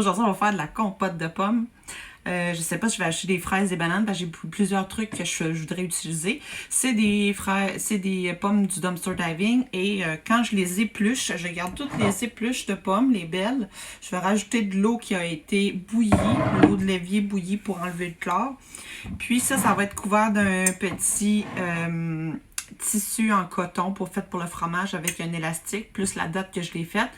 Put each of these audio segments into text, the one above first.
Aujourd'hui, on va faire de la compote de pommes. Je sais pas si je vais acheter des fraises, des bananes, parce que j'ai plusieurs trucs que je voudrais utiliser. C'est des fraises, c'est des pommes du dumpster diving et quand je les épluche, je garde toutes les épluches de pommes, les belles. Je vais rajouter de l'eau qui a été bouillie, l'eau de l'évier bouillie pour enlever le chlore. Puis ça va être couvert d'un petit tissu en coton fait pour le fromage avec un élastique, plus la date que je l'ai faite.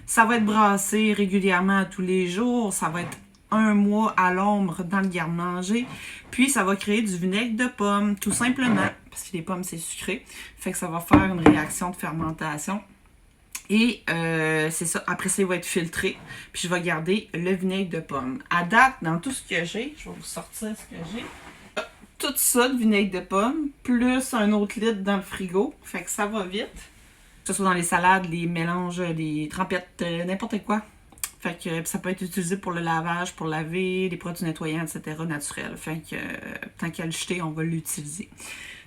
Ça va être brassé régulièrement tous les jours. Ça va être 1 mois à l'ombre dans le garde-manger. Puis ça va créer du vinaigre de pomme, tout simplement. Parce que les pommes, c'est sucré. Fait que ça va faire une réaction de fermentation. Et c'est ça. Après ça, il va être filtré. Puis je vais garder le vinaigre de pomme. À date, dans tout ce que j'ai, je vais vous sortir ce que j'ai. Tout ça de vinaigre de pomme, plus un autre litre dans le frigo. Fait que ça va vite. Que ce soit dans les salades, les mélanges, les trempettes, n'importe quoi. Fait que ça peut être utilisé pour le lavage, pour laver, les produits nettoyants, etc. naturels. Fait que tant qu'à le jeter, on va l'utiliser.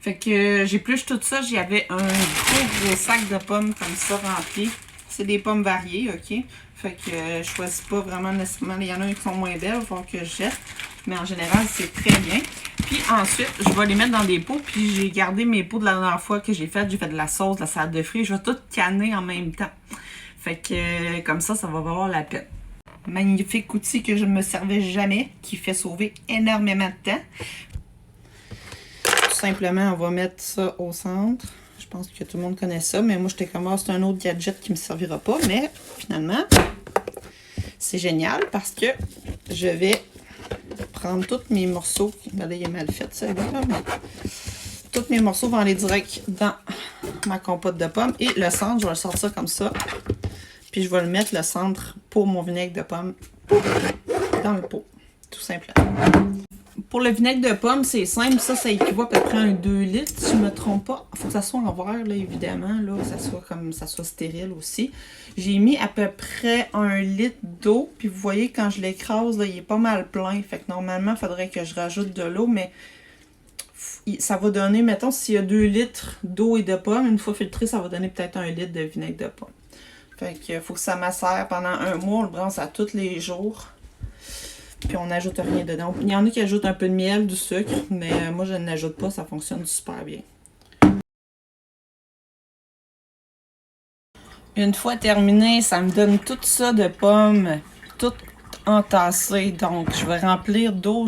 Fait que j'épluche tout ça. J'avais un gros sac de pommes comme ça rempli. C'est des pommes variées, ok? Fait que je choisis pas vraiment nécessairement. Il y en a qui sont moins belles, il faut que je jette. Mais en général, c'est très bien. Puis ensuite, je vais les mettre dans des pots. Puis j'ai gardé mes pots de la dernière fois que j'ai fait. J'ai fait de la sauce, de la salade de fruits. Je vais tout canner en même temps. Fait que comme ça va valoir la peine. Magnifique outil que je ne me servais jamais, qui fait sauver énormément de temps. Tout simplement, on va mettre ça au centre. Je pense que tout le monde connaît ça, mais moi, j'étais comme, c'est un autre gadget qui ne me servira pas. Mais finalement, c'est génial parce que je vais prendre tous mes morceaux. Regardez, il est mal fait, ça, là, mais tous mes morceaux vont aller direct dans ma compote de pommes. Et le centre, je vais le sortir comme ça. Puis je vais le mettre, le centre, pour mon vinaigre de pomme dans le pot, tout simplement. Pour le vinaigre de pomme, c'est simple. Ça équivaut à peu près à un 2 litres, si je ne me trompe pas. Il faut que ça soit en verre, là, évidemment, là, que ça soit stérile aussi. J'ai mis à peu près 1 litre d'eau. Puis vous voyez, quand je l'écrase, il est pas mal plein. Fait que normalement, il faudrait que je rajoute de l'eau, mais ça va donner, mettons, s'il y a 2 litres d'eau et de pomme, une fois filtré, ça va donner peut-être 1 litre de vinaigre de pomme. Fait qu'il faut que ça macère pendant 1 mois. On le brasse à tous les jours. Puis on n'ajoute rien dedans. Il y en a qui ajoutent un peu de miel, du sucre, mais moi je n'ajoute pas, ça fonctionne super bien. Une fois terminé, ça me donne tout ça de pommes, tout entassé. Donc je vais remplir d'eau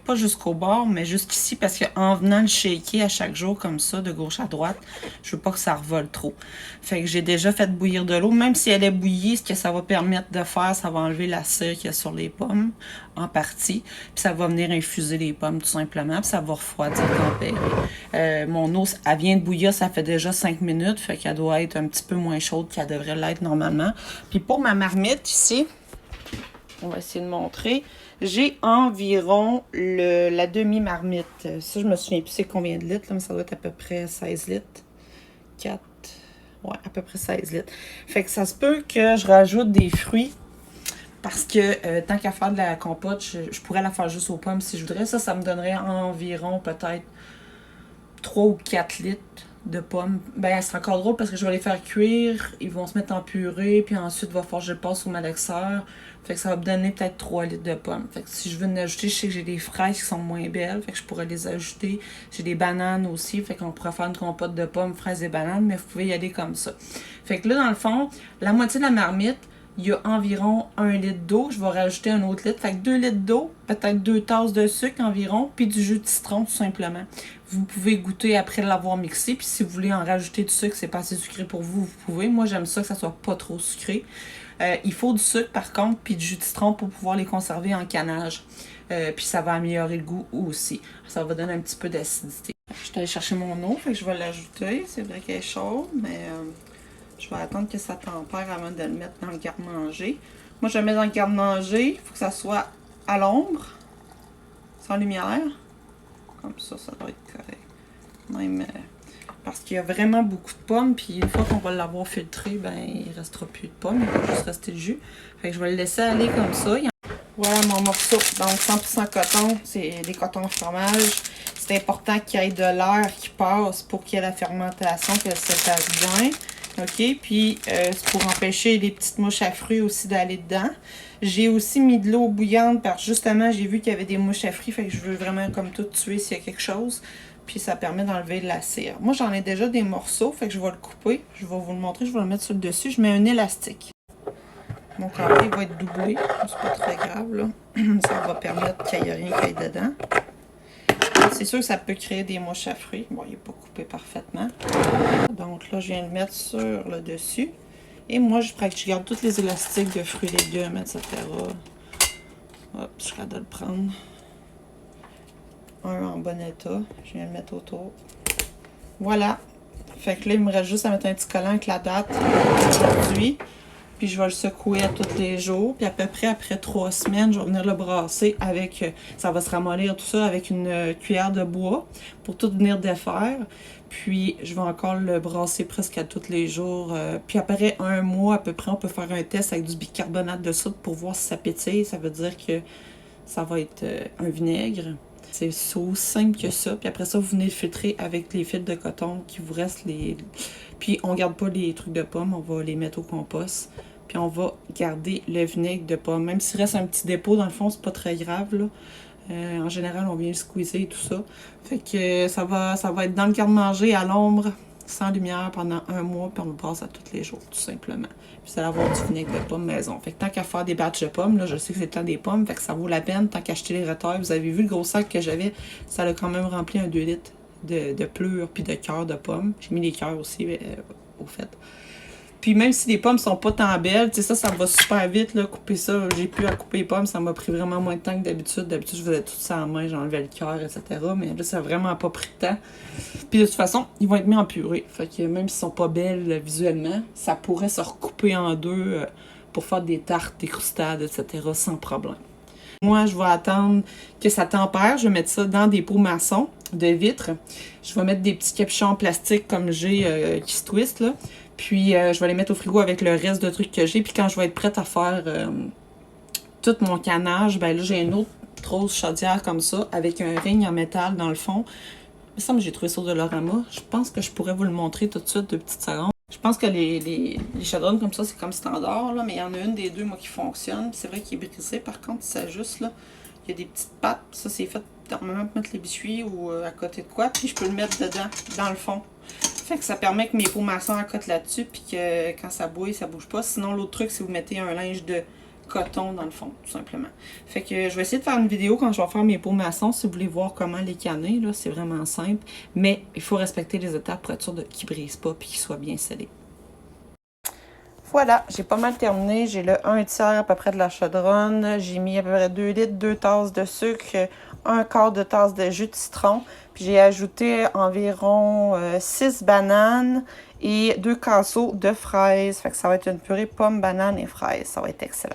pas jusqu'au bord, mais jusqu'ici, parce qu'en venant le shaker à chaque jour comme ça, de gauche à droite, je veux pas que ça revole trop. Fait que j'ai déjà fait bouillir de l'eau. Même si elle est bouillie, ce que ça va permettre de faire, ça va enlever la cire qu'il y a sur les pommes, en partie. Puis ça va venir infuser les pommes, tout simplement. Puis ça va refroidir, tempérer. Mon eau, elle vient de bouillir, ça fait déjà 5 minutes. Fait qu'elle doit être un petit peu moins chaude qu'elle devrait l'être normalement. Puis pour ma marmite, ici, on va essayer de montrer. J'ai environ la demi-marmite. Ça, je me souviens plus c'est combien de litres, là, mais ça doit être à peu près 16 litres. 4. Ouais, à peu près 16 litres. Fait que ça se peut que je rajoute des fruits. Parce que tant qu'à faire de la compote, je pourrais la faire juste aux pommes si je voudrais. Ça me donnerait environ peut-être 3 ou 4 litres de pommes. Ben, c'est encore drôle parce que je vais les faire cuire. Ils vont se mettre en purée. Puis ensuite, il va falloir que je le passe au malaxeur. Fait que ça va me donner peut-être 3 litres de pommes. Fait que si je veux en ajouter, je sais que j'ai des fraises qui sont moins belles. Fait que je pourrais les ajouter. J'ai des bananes aussi. Fait qu'on pourrait faire une compote de pommes, fraises et bananes. Mais vous pouvez y aller comme ça. Fait que là, dans le fond, la moitié de la marmite, il y a environ 1 litre d'eau. Je vais rajouter un autre litre. Fait que 2 litres d'eau, peut-être 2 tasses de sucre environ, puis du jus de citron tout simplement. Vous pouvez goûter après l'avoir mixé. Puis si vous voulez en rajouter du sucre, c'est pas assez sucré pour vous, vous pouvez. Moi, j'aime ça que ça soit pas trop sucré. Il faut du sucre par contre, puis du jus de citron pour pouvoir les conserver en canage. Puis ça va améliorer le goût aussi. Ça va donner un petit peu d'acidité. Je suis allée chercher mon eau, fait que je vais l'ajouter. C'est vrai qu'elle est chaude, mais je vais attendre que ça tempère avant de le mettre dans le garde-manger. Moi, je le mets dans le garde-manger. Il faut que ça soit à l'ombre, sans lumière. Comme ça doit être correct. Même parce qu'il y a vraiment beaucoup de pommes, puis une fois qu'on va l'avoir filtré, ben il ne restera plus de pommes, il va juste rester le jus. Fait que je vais le laisser aller comme ça. Voilà mon morceau. Donc 100% coton, c'est des cotons fromage. C'est important qu'il y ait de l'air qui passe pour qu'il y ait la fermentation, qu'elle se fasse bien. OK? Puis, c'est pour empêcher les petites mouches à fruits aussi d'aller dedans. J'ai aussi mis de l'eau bouillante parce que justement, j'ai vu qu'il y avait des mouches à fruits. Fait que je veux vraiment comme tout tuer s'il y a quelque chose. Puis, ça permet d'enlever de la cire. Moi, j'en ai déjà des morceaux. Fait que je vais le couper. Je vais vous le montrer. Je vais le mettre sur le dessus. Je mets un élastique. Mon carré va être doublé. C'est pas très grave, là. Ça va permettre qu'il n'y ait rien qui aille dedans. C'est sûr que ça peut créer des mouches à fruits. Bon, il n'est pas coupé parfaitement. Donc là, je viens le mettre sur le dessus. Et moi, je garde tous les élastiques de fruits, légumes, etc. Hop, je suis capable de le prendre. Un en bon état. Je viens le mettre autour. Voilà. Fait que là, il me reste juste à mettre un petit collant avec la date d'aujourd'hui. Puis je vais le secouer à tous les jours. Puis à peu près après 3 semaines, je vais venir le brasser avec... ça va se ramollir tout ça avec une cuillère de bois pour tout venir défaire. Puis je vais encore le brasser presque à tous les jours. Puis après 1 mois à peu près, on peut faire un test avec du bicarbonate de soude pour voir si ça pétille. Ça veut dire que ça va être un vinaigre. C'est aussi simple que ça. Puis après ça, vous venez le filtrer avec les fils de coton qui vous restent. Puis on garde pas les trucs de pommes, on va les mettre au compost. Puis on va garder le vinaigre de pomme. Même s'il reste un petit dépôt, dans le fond, c'est pas très grave, là. En général, on vient le squeezer et tout ça. Fait que ça va être dans le garde-manger, à l'ombre, sans lumière, pendant 1 mois. Puis on le brasse à tous les jours, tout simplement. Puis ça va avoir du vinaigre de pomme maison. Fait que tant qu'à faire des batchs de pommes, là, je sais que c'est le temps des pommes. Fait que ça vaut la peine, tant qu'acheter les retails. Vous avez vu le gros sac que j'avais, ça a quand même rempli un 2 litres de pleurs puis de cœurs de pommes. J'ai mis les cœurs aussi, au fait. Puis même si les pommes sont pas tant belles, tu sais, ça va super vite, là, couper ça. J'ai pu à couper les pommes, ça m'a pris vraiment moins de temps que d'habitude. D'habitude, je faisais tout ça en main, j'enlevais le cœur, etc. Mais là, ça a vraiment pas pris de temps. Puis de toute façon, ils vont être mis en purée. Fait que même s'ils sont pas belles visuellement, ça pourrait se recouper en deux pour faire des tartes, des croustades, etc. sans problème. Moi, je vais attendre que ça tempère. Je vais mettre ça dans des pots maçons de vitre. Je vais mettre des petits capuchons en plastique comme j'ai qui se twistent, là. Puis, je vais les mettre au frigo avec le reste de trucs que j'ai. Puis, quand je vais être prête à faire tout mon canage, ben là, j'ai une autre grosse chaudière comme ça, avec un ring en métal dans le fond. Il me semble que j'ai trouvé ça au Dollarama. Je pense que je pourrais vous le montrer tout de suite, 2 petites secondes. Je pense que les chaudronnes comme ça, c'est comme standard, là, mais il y en a une des deux, moi, qui fonctionne. C'est vrai qu'il est brisé, par contre, il s'ajuste, là. Il y a des petites pattes. Ça, c'est fait normalement pour mettre les biscuits ou à côté de quoi. Puis, je peux le mettre dedans, dans le fond. Fait que ça permet que mes pots maçons accotent là-dessus, puis que quand ça bouille, ça bouge pas. Sinon, l'autre truc, c'est vous mettez un linge de coton dans le fond, tout simplement. Fait que je vais essayer de faire une vidéo quand je vais faire mes pots maçons, si vous voulez voir comment les canner, là, c'est vraiment simple. Mais il faut respecter les étapes pour être sûr qu'ils ne brisent pas, puis qu'ils soient bien scellés. Voilà, j'ai pas mal terminé. J'ai le 1 tiers à peu près de la chaudronne. J'ai mis à peu près 2 litres, 2 tasses de sucre, 1/4 de tasse de jus de citron. Puis j'ai ajouté environ 6 bananes et 2 casseaux de fraises. Fait que ça va être une purée pomme, banane et fraises. Ça va être excellent.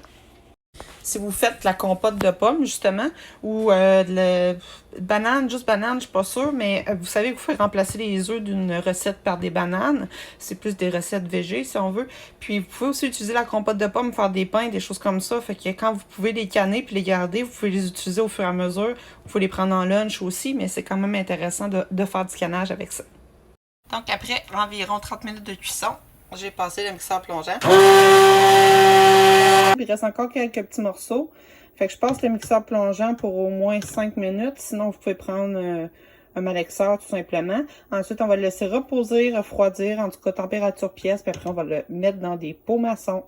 Si vous faites la compote de pommes, justement, ou banane, juste banane, je suis pas sûre, mais vous savez que vous pouvez remplacer les œufs d'une recette par des bananes. C'est plus des recettes végé, si on veut. Puis, vous pouvez aussi utiliser la compote de pommes, faire des pains, des choses comme ça. Fait que quand vous pouvez les canner puis les garder, vous pouvez les utiliser au fur et à mesure. Vous pouvez les prendre en lunch aussi, mais c'est quand même intéressant de faire du cannage avec ça. Donc, après environ 30 minutes de cuisson, j'ai passé le mixeur plongeant. Il reste encore quelques petits morceaux. Fait que je passe le mixeur plongeant pour au moins 5 minutes. Sinon, vous pouvez prendre un malaxeur tout simplement. Ensuite, on va le laisser reposer, refroidir, en tout cas température pièce. Puis après, on va le mettre dans des pots maçons.